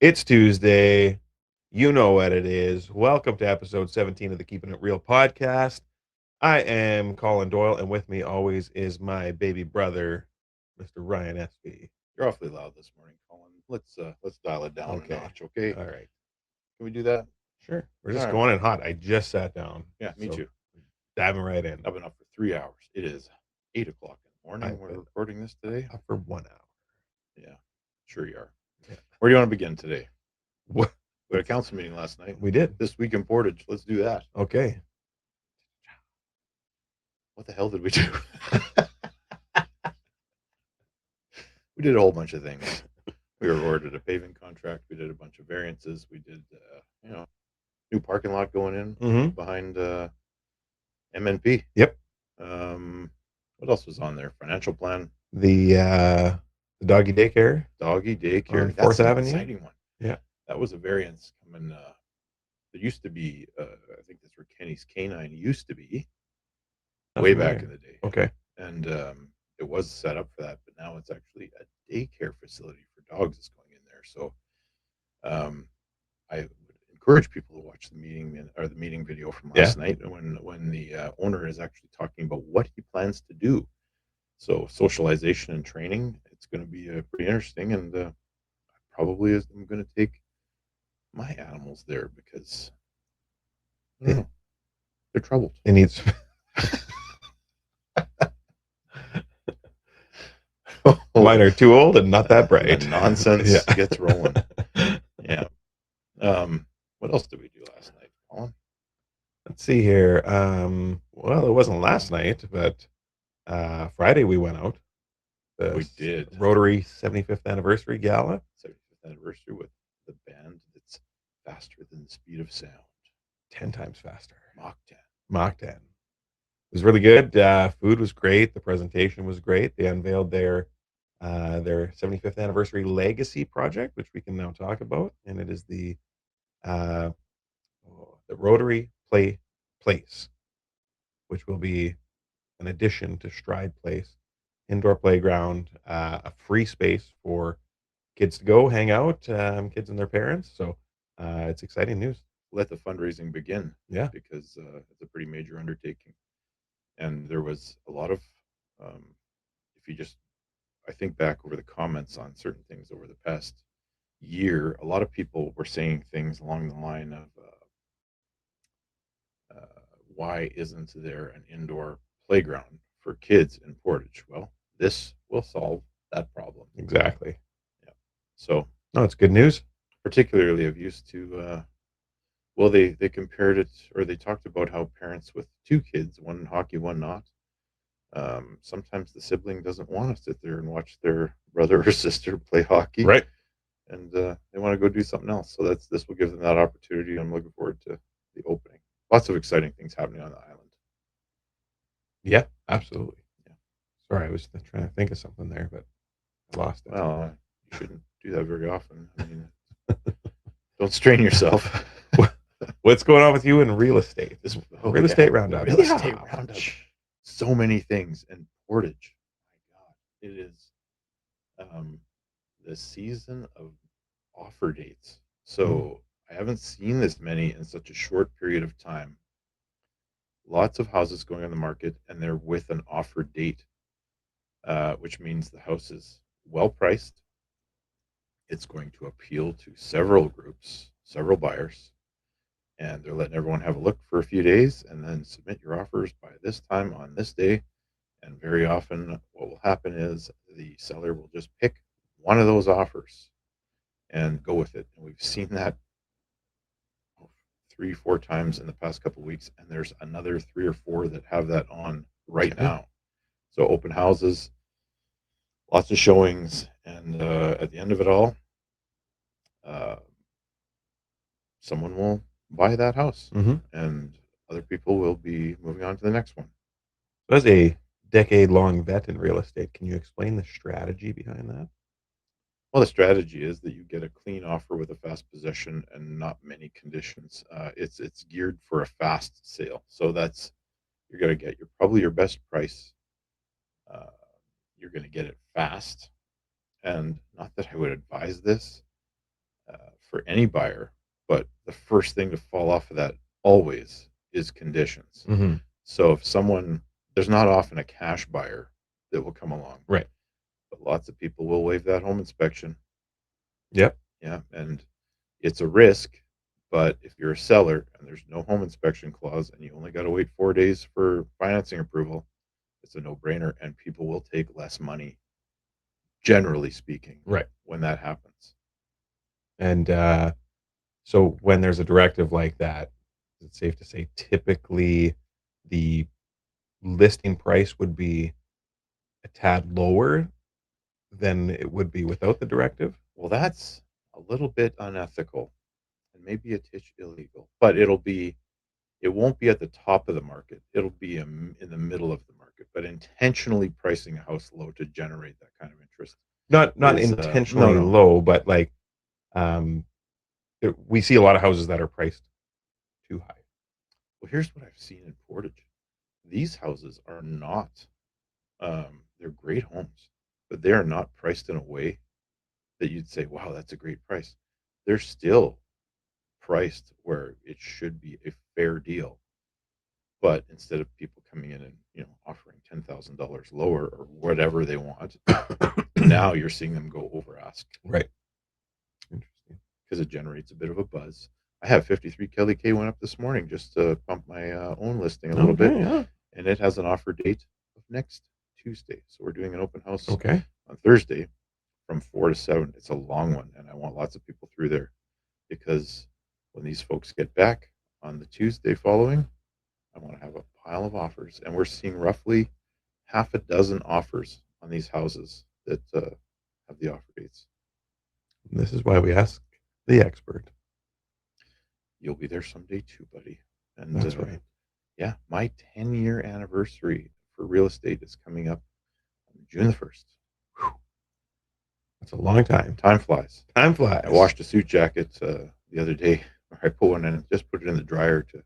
It's Tuesday. You know what it is. Welcome to episode 17 of the Keepin It Real Podcast. I am Colin Doyle, and with me always is my baby brother, Mr. Ryan Espey. You're awfully loud this morning, Colin. Let's dial it down a Okay. notch, okay? All right. Can we do that? Sure. We're All just right. going in hot. I just sat down. Yeah, me So too. diving right in. I've been up for 3 hours. It is 8 o'clock in the morning. I've We're been recording this today. up for 1 hour. Yeah, sure you are. Yeah. Where do you want to begin today? What? We had a council meeting last night. We did. This week in Portage. Let's do that. Okay. What the hell did we do? We did a whole bunch of things. We were awarded a paving contract. We did a bunch of variances. We did, new parking lot going in Mm-hmm. behind MNP. Yep. What else was on there? Financial plan, The doggy daycare. doggy daycare. On That's 4th an Avenue? exciting one. Yeah. That was a variance coming. There used to be, I think that's where Kenny's Canine used to be, Not way familiar. back in the day, Okay. and it was set up for that. But now it's actually a daycare facility for dogs that's going in there. So I would encourage people to watch the meeting video from last night when the owner is actually talking about what he plans to do. So socialization and training, it's going to be pretty interesting, and I'm going to take my animals there because Yeah. they're troubled. It needs. Mine are too old and not that bright. The nonsense Yeah. gets rolling. Yeah. What else did we do last night, Colin? Let's see here. Well, it wasn't last night, but Friday we went out. We did. Rotary 75th anniversary gala. 75th anniversary with the band that's faster than the speed of sound. 10 times faster. Mach 10. Mach 10. It was really good. Food was great. The presentation was great. They unveiled their 75th anniversary legacy project, which we can now talk about, and it is the Rotary Place, which will be an addition to Stride Place, indoor playground, a free space for kids to go hang out, kids and their parents. So it's exciting news. Let the fundraising begin. Yeah. Because it's a pretty major undertaking. And there was a lot of, I think back over the comments on certain things over the past year, a lot of people were saying things along the line of, why isn't there an indoor playground for kids in Portage? Well, this will solve that problem. Exactly. Yeah. So, no, it's good news. Particularly of use to, they compared it, or they talked about how parents with two kids, one in hockey, one not, sometimes the sibling doesn't want to sit there and watch their brother or sister play hockey. Right. And they want to go do something else. So this will give them that opportunity. I'm looking forward to the opening. Lots of exciting things happening on the island. Yeah, absolutely. Yeah. Sorry, I was trying to think of something there, but I lost it. Well, you shouldn't do that very often. I mean, don't strain yourself. What's going on with you in real estate? Real estate roundup. Real estate roundup. So many things in Portage. My God, it is the season of offer dates. So I haven't seen this many in such a short period of time. Lots of houses going on the market, and they're with an offer date, which means the house is well priced. It's going to appeal to several groups, several buyers, and they're letting everyone have a look for a few days and then submit your offers by this time on this day. And very often what will happen is the seller will just pick one of those offers and go with it. And we've seen that 3-4 times in the past couple of weeks, and there's another 3 or 4 that have that on right now. So open houses, lots of showings, and at the end of it all, someone will buy that house, and other people will be moving on to the next one. As a decade-long vet in real estate, can you explain the strategy behind that? Well, the strategy is that you get a clean offer with a fast possession and not many conditions. It's geared for a fast sale, so you're going to get probably your best price. You're going to get it fast, and not that I would advise this. for any buyer. But the first thing to fall off of that always is conditions. Mm-hmm. So if there's not often a cash buyer that will come along, Right. but lots of people will waive that home inspection. Yep. Yeah, and it's a risk. But if you're a seller and there's no home inspection clause and you only got to wait 4 days for financing approval, it's a no-brainer, and people will take less money, generally speaking, Right. when that happens. And so when there's a directive like that, is it safe to say typically the listing price would be a tad lower than it would be without the directive? Well, that's a little bit unethical and maybe a titch illegal, but it won't be at the top of the market. It'll be in the middle of the market, but intentionally pricing a house low to generate that kind of interest Not is no, intentionally no. low, but like um, we see a lot of houses that are priced too high. Well, here's what I've seen in Portage. These houses are not, they're great homes, but they are not priced in a way that you'd say, wow, that's a great price. They're still priced where it should be a fair deal. But instead of people coming in and offering $10,000 lower or whatever they want, now you're seeing them go over ask. Right. Interesting. Because it generates a bit of a buzz. I have 53 Kelly K went up this morning just to pump my own listing a little bit, Yeah. and it has an offer date of next Tuesday. So we're doing an open house Okay. on Thursday from 4 to 7. It's a long one, and I want lots of people through there because when these folks get back on the Tuesday following, I want to have a pile of offers, and we're seeing roughly half a dozen offers on these houses that have the offer dates. This is why we ask the expert. You'll be there someday too, buddy. And That's right. yeah, my 10-year anniversary for real estate is coming up on June the 1st. That's a long time. Time flies. Time flies. I washed a suit jacket the other day. I put one in, just put it in the dryer to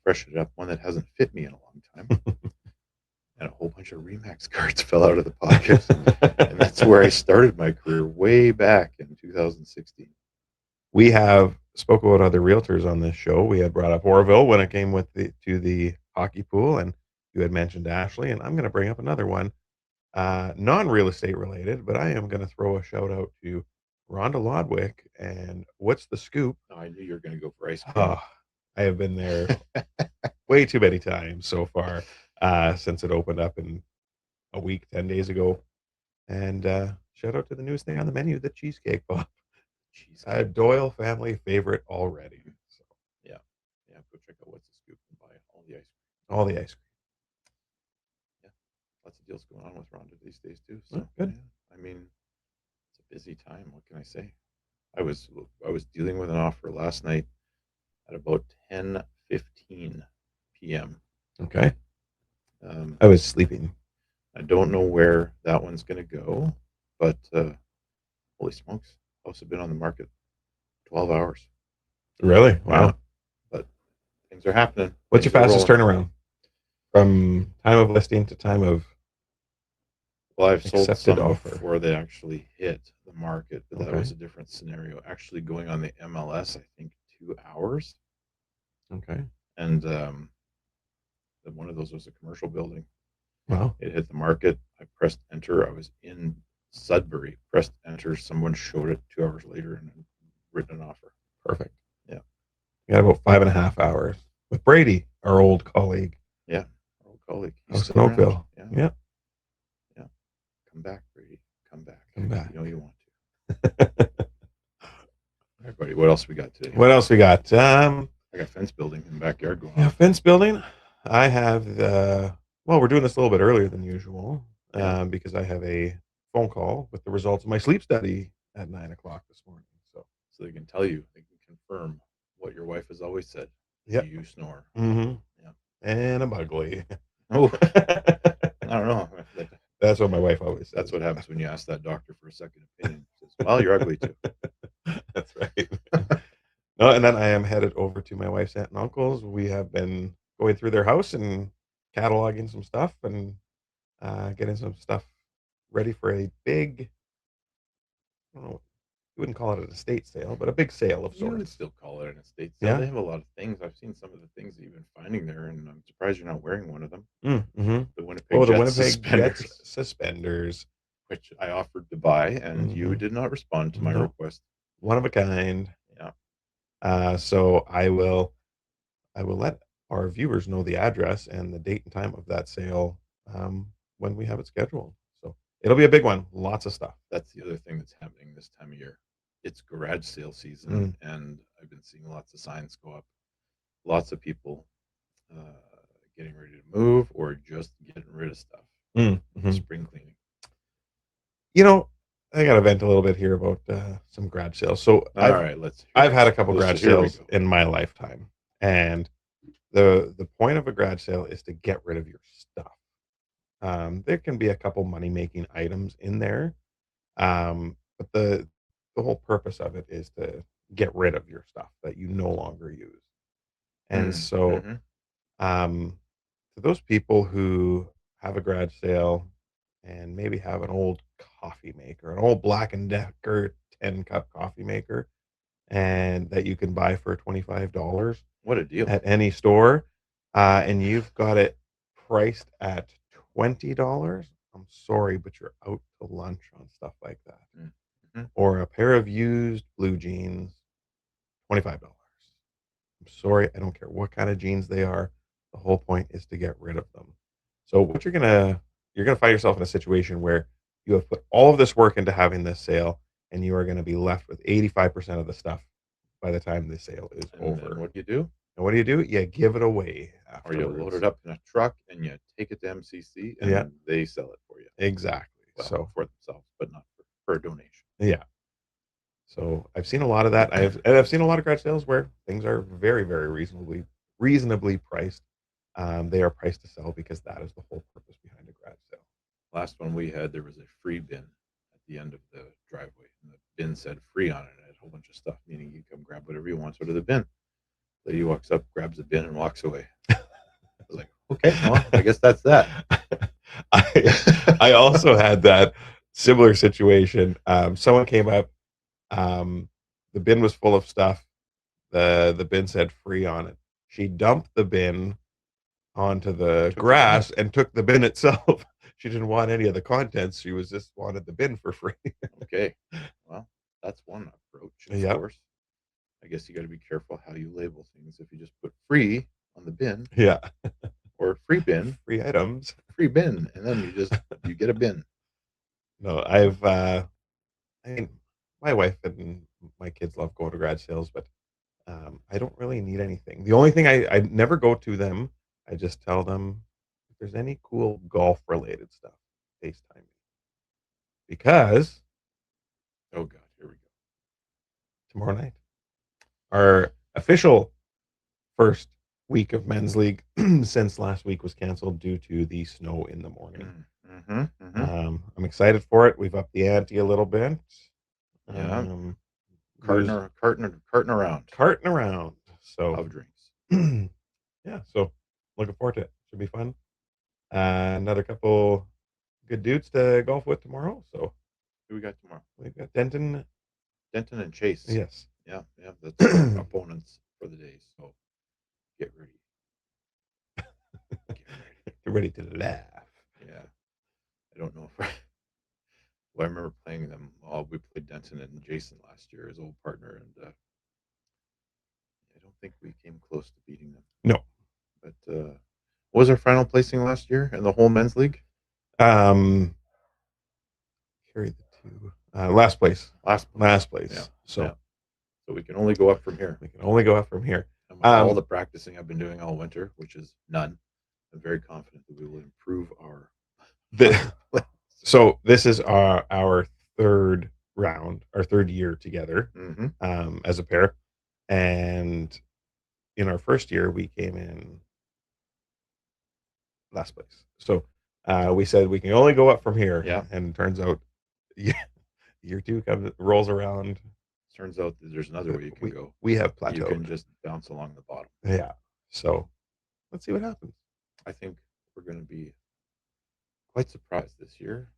freshen it up. One that hasn't fit me in a long time. And a whole bunch of Remax cards fell out of the pockets. And that's where I started my career way back in 2016. We have spoke about other realtors on this show. We had brought up Orville when it came to the hockey pool, and you had mentioned Ashley, and I'm going to bring up another one, non-real estate related, but I am going to throw a shout out to Rhonda Lodwick and What's the Scoop? Oh, I knew you were going to go for ice cream. Oh, I have been there way too many times so far since it opened up in a week, 10 days ago. And shout out to the newest thing on the menu, the cheesecake pop. Doyle family favorite already. So yeah, go check out What's the Scoop and buy all the ice cream. All the ice cream. Yeah, lots of deals going on with Rhonda these days too. So good. Yeah, I mean, it's a busy time. What can I say? I was dealing with an offer last night at about 10:15 p.m. Okay. I was sleeping. I don't know where that one's going to go, but holy smokes, house had been on the market 12 hours. Really? Wow. Yeah, but things are happening. What's your fastest turnaround from time of listing to time of Well, I've sold accepted some offer before they actually hit the market, but that Okay. was a different scenario. Actually going on the MLS, I think 2 hours. Okay. And one of those was a commercial building. Wow. It hit the market. I pressed enter. I was in Sudbury, pressed enter. Someone showed it 2 hours later and written an offer. Perfect. Yeah. We got about 5.5 hours with Brady, our old colleague. Yeah. Our old colleague. House in Oakville. Yeah. Yeah. Yeah. Come back, Brady. Come back. Come back. You know you want to. All right, buddy. What else we got today? What else we got? I got fence building in the backyard going on. Yeah, fence building. I have well, we're doing this a little bit earlier than usual because I have a phone call with the results of my sleep study at 9:00 this morning. So they can tell you, they can confirm what your wife has always said. Yeah. You snore. Mm-hmm. Yeah. And I'm ugly. Oh, I don't know. That's what my wife always says. That's what happens when you ask that doctor for a second opinion. He says, well, you're ugly too. That's right. No, and then I am headed over to my wife's aunt and uncle's. We have been going through their house and cataloging some stuff and getting some stuff ready for a big, I don't know, you wouldn't call it an estate sale, but a big sale of You would sorts. still call it an estate sale. Yeah. They have a lot of things. I've seen some of the things that you've been finding there, and I'm surprised you're not wearing one of them. Mm-hmm. The Winnipeg Oh, the Jets Winnipeg Jets suspenders, suspenders. which I offered to buy, and you Mm-hmm. did not respond to my No, request. one of a kind. Yeah. So I will let our viewers know the address and the date and time of that sale when we have it scheduled. So it'll be a big one. Lots of stuff. That's the other thing that's happening this time of year. It's garage sale season, Mm. and I've been seeing lots of signs go up. Lots of people getting ready to move or just getting rid of stuff. Mm-hmm. Spring cleaning. You know, I got to vent a little bit here about some garage sales. So All right, let's hear I've had a this. couple garage Here we sales go. in my lifetime, and the point of a garage sale is to get rid of your stuff. There can be a couple money making items in there, but the whole purpose of it is to get rid of your stuff that you no longer use. And so, Mm-hmm. um, to those people who have a garage sale and maybe have an old coffee maker, an old Black and Decker 10 cup coffee maker, and that you can buy for $25 What a deal. at any store, and you've got it priced at $20, I'm sorry, but you're out to lunch on stuff like that. Mm-hmm. Or a pair of used blue jeans, $25. I'm sorry, I don't care what kind of jeans they are. The whole point is to get rid of them. So what you're gonna find yourself in a situation where you have put all of this work into having this sale, and you are gonna be left with 85% of the stuff by the time the sale is And then over. what do you do? And what do? You give it away Or you load it afterwards. up in a truck and you take it to MCC Yeah, and they sell it for you. exactly. Well, So for themselves, but not for a donation. yeah. So I've seen a lot of that. I've seen a lot of garage sales where things are very, very reasonably priced. They are priced to sell because that is the whole purpose behind a garage sale. Last one we had, there was a free bin at the end of the driveway. And the bin said free on it. It had a whole bunch of stuff, meaning you come grab whatever you want out of the bin. Lady walks up, grabs the bin, and walks away. I was like, okay, well, I guess that's that. I also had that similar situation. Someone came up. The bin was full of stuff. The bin said free on it. She dumped the bin onto the grass and took the bin itself. She didn't want any of the contents. She was just wanted the bin for free. Okay. Well, that's one approach, of Yep. course. I guess you got to be careful how you label things. If you just put free on the bin Yeah. or free bin, Free items. free bin, and then you get a bin. No, I mean, my wife and my kids love going to garage sales, but I don't really need anything. The only thing I never go to them, I just tell them if there's any cool golf related stuff, FaceTime me. Because Oh God, here we go. tomorrow night, our official first week of men's league since last week was canceled due to the snow in the morning. Mm-hmm, mm-hmm. I'm excited for it. We've upped the ante a little bit. Yeah, Um, carting around carting around. So of drinks. yeah, so looking forward to it. Should be fun. Another couple good dudes to golf with tomorrow. So Who we got tomorrow? we've got Denton. Denton and Chase. Yes. Yeah, that's our opponents for the day. So get ready. Get ready. Get ready to laugh. Yeah, I don't know if well, I remember playing them. We played Denton and Jason last year, his old partner, and I don't think we came close to beating them. No. But what was our final placing last year in the whole men's league? Carry the two. Last place. Last place. Yeah. So Yeah. So we can only go up from here. we can only go up from here. And with all the practicing I've been doing all winter, which is none, I'm very confident that we will improve our. So this is our third round, our third year together as a pair, and in our first year we came in last place. So we said we can only go up from here. Yeah. And it turns out, year two rolls around. Turns out that there's another way you can go. We have plateaued. You can just bounce along the bottom. Yeah. So let's see what happens. I think we're going to be quite surprised this year.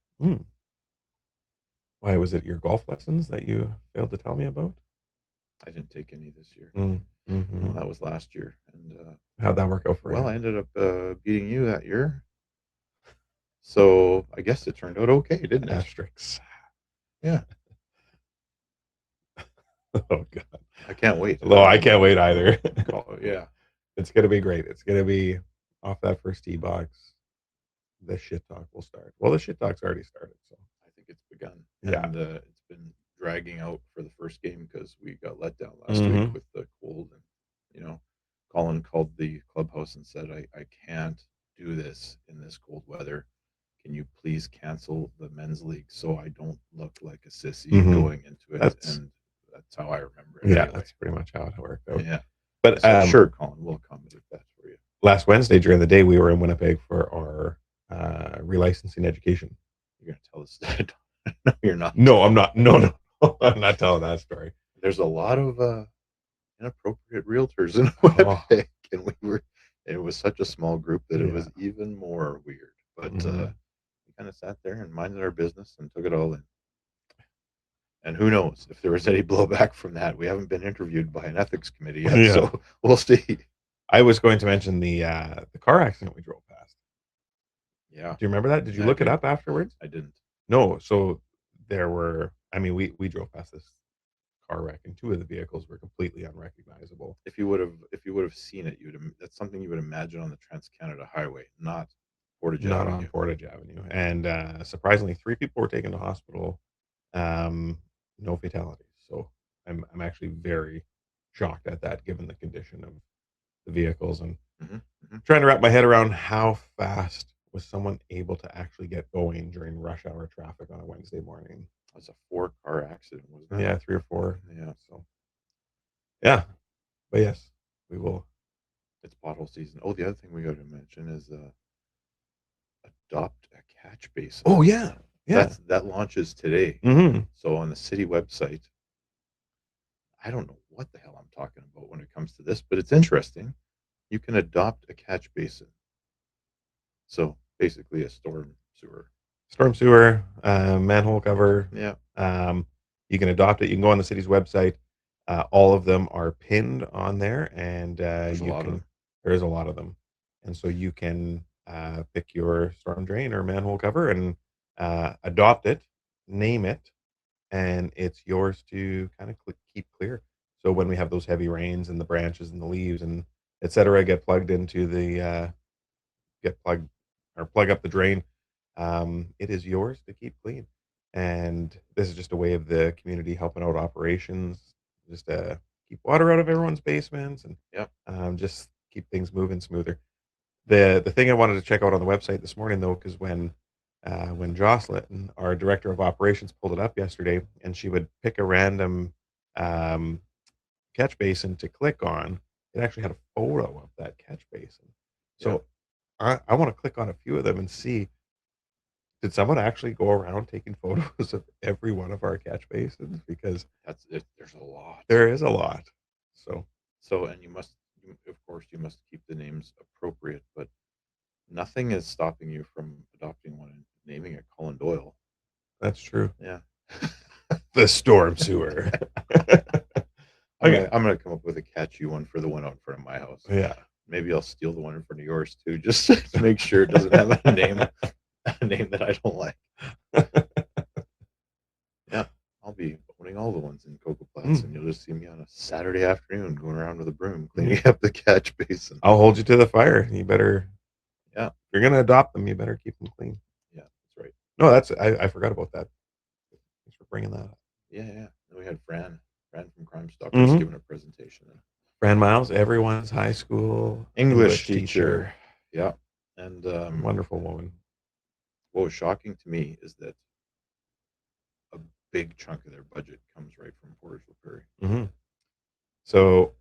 Why was it your golf lessons that you failed to tell me about? I didn't take any this year. Mm, No, mhm. that was last year, and How'd that work out for well, you? I ended up beating you that year. So I guess it turned out okay, didn't it? Asterisks. Yeah, Oh god. I can't wait. No, I can't wait either. Yeah, It's gonna be great. It's gonna be off that first tee box. The shit talk will start. Well, the shit talk's already started. So I think it's begun, yeah. and it's been dragging out for the first game because we got let down last week Hmm. with the cold, and you know, Colin called the clubhouse and said, "I can't do this in this cold weather. Can you please cancel the men's league so I don't look like a sissy Hmm. going into it?" That's And that's how I remember it yeah. anyway. That's pretty much how it worked out. Yeah. I But said, "Sure, Colin, we'll accommodate that for you." last Wednesday during the day, we were in Winnipeg for our relicensing education. You're gonna tell us? No, you're not. No, I'm not. No, no, I'm not telling that story. There's a lot of inappropriate realtors in Oh, Winnipeg, and it was such a small group that it yeah. was even more weird. But Hmm. we kind of sat there and minded our business and took it all in. And who knows if there was any blowback from that? We haven't been interviewed by an ethics committee yet, Yeah. so we'll see. I was going to mention the car accident we drove past. Yeah, Do you remember that? Did you I look it do. up afterwards? I didn't. No. So there were. I mean, we drove past this car wreck, and two of the vehicles were completely unrecognizable. If you would have seen it, that's something you would imagine on the Trans Canada Highway, not Portage Not on Avenue. Portage Avenue, and surprisingly, three people were taken to hospital. Um, no fatalities. So I'm actually very shocked at that, given the condition of the vehicles, and Hmm. Hmm. trying to wrap my head around how fast was someone able to actually get going during rush hour traffic on a Wednesday morning. It was a 4-car accident, wasn't it? Yeah, three or four. Yeah, So yeah, but yes, we will. it's pothole season. Oh, the other thing we got to mention is adopt a catch basin. Oh yeah, yeah. That launches today. Hmm. So on the city website, I don't know what the hell I'm talking about when it comes to this, but it's interesting. You can adopt a catch basin. So basically a storm sewer. Storm sewer, manhole cover. Yeah, Um, you can adopt it. You can go on the city's website. All of them are pinned on there, and there's a you lot of can. them. There is a lot of them, and so you can pick your storm drain or manhole cover and adopt it, name it, and it's yours to kind of keep clear. So when we have those heavy rains and the branches and the leaves and etc. get plugged into the get plugged or plug up the drain, it is yours to keep clean. And this is just a way of the community helping out operations, just to keep water out of everyone's basements and Yep. just keep things moving smoother. The thing I wanted to check out on the website this morning though, because when Jocelyn, our director of operations, pulled it up yesterday, and she would pick a random um, catch basin to click on, it actually had a photo of that catch basin. Yeah. So I want to click on a few of them and see, did someone actually go around taking photos of every one of our catch basins? Because That's it. There's a lot. there is a lot. So So, and of course, you must keep the names appropriate, but nothing is stopping you from adopting one and naming it Colin Doyle. that's true. Yeah. The storm sewer. Okay. I'm gonna come up with a catchy one for the one out in front of my house. Yeah. Maybe I'll steal the one in front of yours too, just to make sure it doesn't have a name that I don't like. Yeah, I'll be owning all the ones in Cocoa Flats, and you'll just see me on a Saturday afternoon going around with a broom cleaning up the catch basin. I'll hold you to the fire. You better, Yeah, if you're gonna adopt them, you better keep them clean. yeah, that's right. No, that's I forgot about that. Thanks for bringing that up. Yeah, yeah. Then we had Fran from Crime Stoppers Hmm. giving a presentation. Fran Miles, everyone's high school English English teacher. teacher. Yeah, and Wonderful woman. what was shocking to me is that a big chunk of their budget comes right from Portage la Prairie. Hmm. So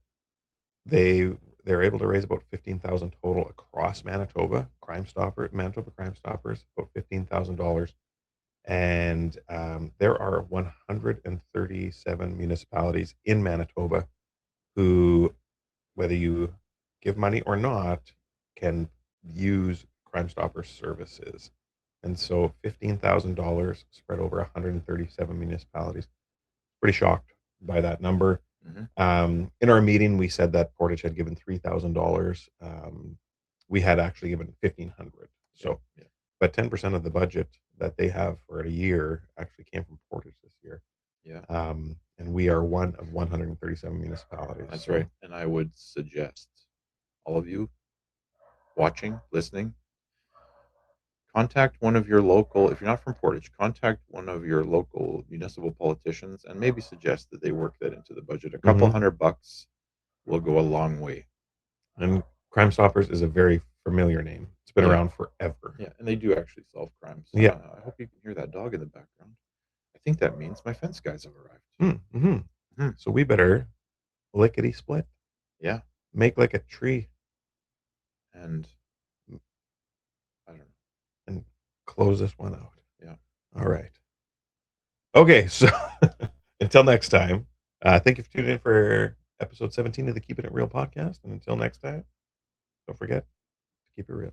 they they're able to raise about 15,000 total across Manitoba Crime Stoppers, about $15,000, and there are 137 municipalities in Manitoba who, whether you give money or not, can use Crime Stopper services. And so $15,000 spread over 137 municipalities. Pretty shocked by that number. Mhm. In our meeting, we said that Portage had given $3,000. We had actually given 1,500. Yeah, So, yeah, but 10% of the budget that they have for a year actually came from Portage this year. yeah. And we are one of 137 municipalities. That's So, right. And I would suggest all of you watching, listening, contact one of your local, if you're not from Portage, contact one of your local municipal politicians and maybe suggest that they work that into the budget. A couple mhm. $100 will go a long way. And Crime Stoppers is a very familiar name. It's been Yeah. around forever. Yeah, and they do actually solve crimes. Yeah. I hope you can hear that dog in the background. I think that means my fence guys have arrived. Mm-hmm. Mhm. So we better lickety split, Yeah, make like a tree, and I don't know. and close this one out. Yeah. All right. Okay. So until next time, thank you for tuning in for episode 17 of the Keeping It Real podcast. And until next time, don't forget to keep it real.